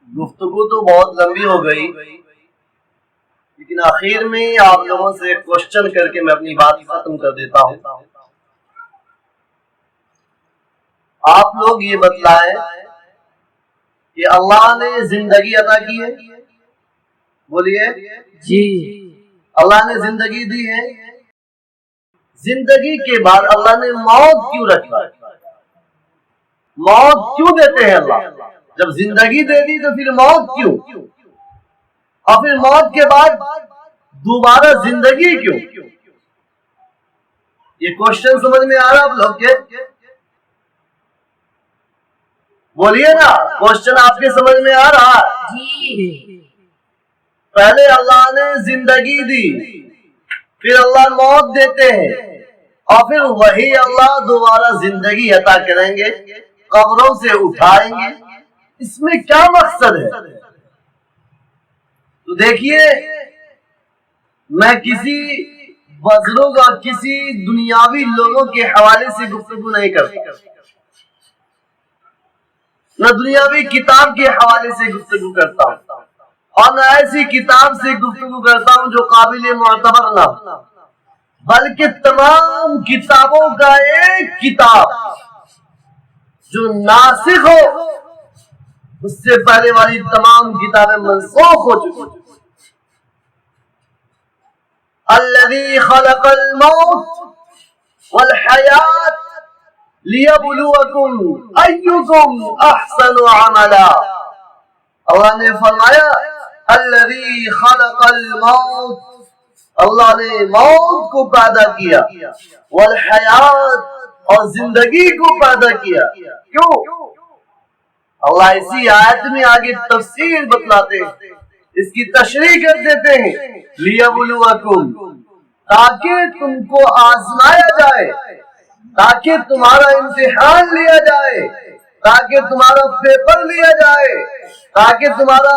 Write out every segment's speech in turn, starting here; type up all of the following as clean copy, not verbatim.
گفتگو تو بہت لمبی ہو گئی، لیکن آخر میں آپ لوگوں سے ایک کوشچن کر کے میں اپنی بات ختم کر دیتا ہوں۔ آپ لوگ یہ بتلائیں کہ اللہ نے زندگی عطا کی ہے؟ بولیے جی۔ اللہ نے زندگی دی ہے؟ زندگی کے بعد اللہ نے موت کیوں رکھا؟ موت کیوں دیتے ہیں اللہ؟ جب زندگی دے دی تو پھر موت کیوں؟ اور پھر موت کے بعد دوبارہ زندگی کیوں؟ یہ کوشچن سمجھ میں آ رہا آپ لوگ کے؟ بولیے نا، کوشچن آپ کے سمجھ میں آ رہا؟ جی۔ پہلے اللہ نے زندگی دی، پھر اللہ موت دیتے ہیں، اور پھر وہی اللہ دوبارہ زندگی عطا کریں گے، قبروں سے اٹھائیں گے۔ اس میں کیا مقصد ہے؟ تو دیکھیے، میں کسی بزرگ اور کسی دنیاوی لوگوں کے حوالے سے گفتگو نہیں کرتا، نہ دنیاوی کتاب کے حوالے سے گفتگو کرتا ہوں، اور نہ ایسی کتاب سے گفتگو کرتا ہوں جو قابل معتبر نہ ہو، بلکہ تمام کتابوں کا ایک کتاب جو ناسخ ہو، اس سے پہلے والی تمام کتابیں منسوخ ہو چکی۔ الذی خلق الموت والحیات لیبلوکم ایکم احسن عملا۔ اللہ نے فرمایا الذی خلق الموت، اللہ نے موت کو پیدا کیا، والحیات، اور زندگی کو پیدا کیا۔ کیوں؟ اللہ اسی آیت میں آگے تفسیر بتلاتے ہیں، اس کی تشریح کر دیتے ہیں، لیبلوکم، تاکہ تم کو آزمایا جائے، تاکہ تمہارا امتحان لیا جائے، تاکہ تمہارا پیپر لیا جائے، تاکہ تمہارا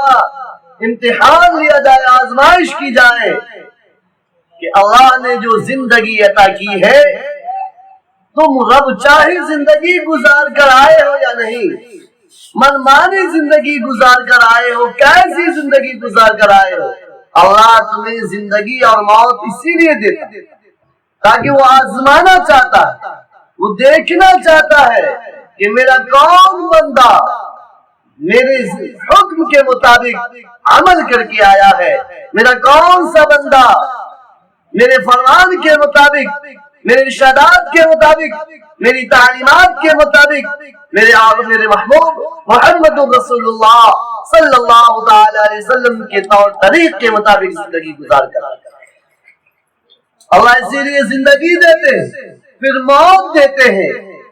امتحان لیا جائے، آزمائش کی جائے کہ اللہ نے جو زندگی عطا کی ہے، تم رب چاہے زندگی گزار کر آئے ہو یا نہیں، منمانی زندگی گزار کر آئے ہو، کیسی زندگی گزار کر آئے ہو، اللہ تمہیں زندگی اور موت اسی لیے دیتا تاکہ وہ آزمانا چاہتا ہے، وہ دیکھنا چاہتا ہے کہ میرا کون بندہ میرے حکم کے مطابق عمل کر کے آیا ہے، میرا کون سا بندہ میرے فرمان کے مطابق، میرے ارشادات کے مطابق، میری تعلیمات کے مطابق، میرے محبوب محمد رسول اللہ صلی اللہ تعالی علیہ وسلم کے طور طریق کے مطابق زندگی گزار کر اللہ اسی لیے زندگی دیتے ہیں، پھر موت دیتے ہیں،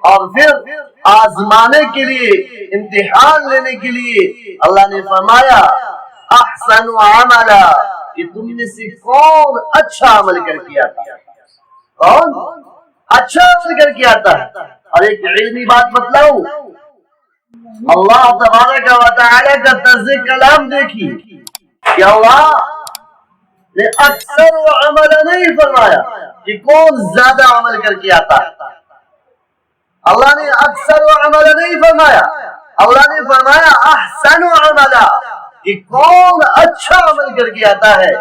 اور پھر آزمانے کے لیے، امتحان لینے کے لیے اللہ نے فرمایا احسن عملا، کہ تم میں سے کون اچھا عمل کر کے آتا ہے، کون اچھا عمل کر کے آتا ہے۔ اور ایک علمی بات بتلاؤں، اللہ تبارک و تعالی کا طرز کلام دیکھی کہ اللہ نے اکثر و عمل نہیں فرمایا کہ کون زیادہ عمل کر کے آتا ہے، اللہ نے اکثر و عمل نہیں فرمایا، اللہ نے فرمایا احسن و عملا، کہ کون اچھا عمل کر کے آتا ہے۔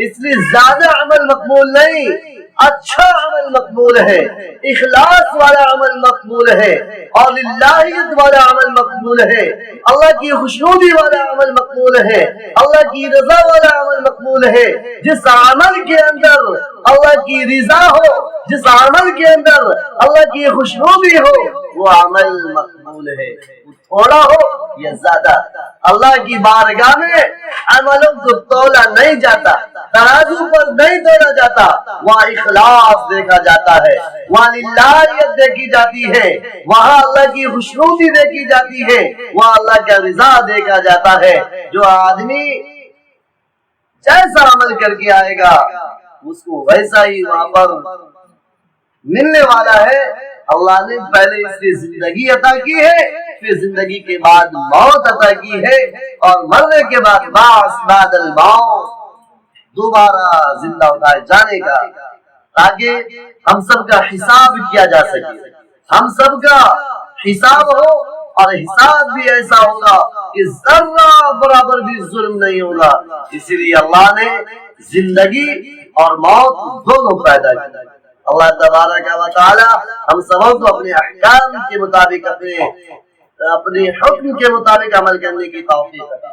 اس لیے زیادہ عمل مقبول نہیں، اچھا عمل مقبول ہے، اخلاص والا عمل مقبول ہے، اور للہیت والا عمل مقبول ہے، اللہ کی خوشنودی والا عمل مقبول ہے، اللہ کی رضا والا عمل مقبول ہے۔ جس عمل کے اندر اللہ کی رضا ہو، جس عمل کے اندر اللہ کی خوشنودی ہو، وہ عمل مقبول ہے، تھوڑا ہو یا زیادہ۔ اللہ کی بارگاہ میں عملوں کو تولا نہیں جاتا، ترازو پر نہیں تولا جاتا، وہاں اخلاص دیکھا جاتا ہے، وہاں للہیت دیکھی جاتی ہے، وہاں اللہ کی خوشنودی دیکھی جاتی ہے، وہاں اللہ کا رضا دیکھا جاتا ہے۔ جو آدمی جیسا عمل کر کے آئے گا اس کو ویسا ہی وہاں پر ملنے والا ہے۔ اللہ نے پہلے اس سے زندگی عطا کی ہے، پھر زندگی کے بعد موت عطا کی ہے، اور مرنے کے بعد بعث بعد الموت، دوبارہ زندہ اٹھائے جانے کا، تاکہ ہم سب کا حساب کیا جا سکے، ہم سب کا حساب ہو اور حساب بھی ایسا ہوگا کہ ذرہ برابر بھی ظلم نہیں ہوگا. اسی لیے اللہ نے زندگی اور موت دونوں پیدا کی. اللہ تبارک و تعالی ہم سب کو اپنے احکام کے مطابق اپنے حکم کے مطابق عمل کرنے کی توفیق عطا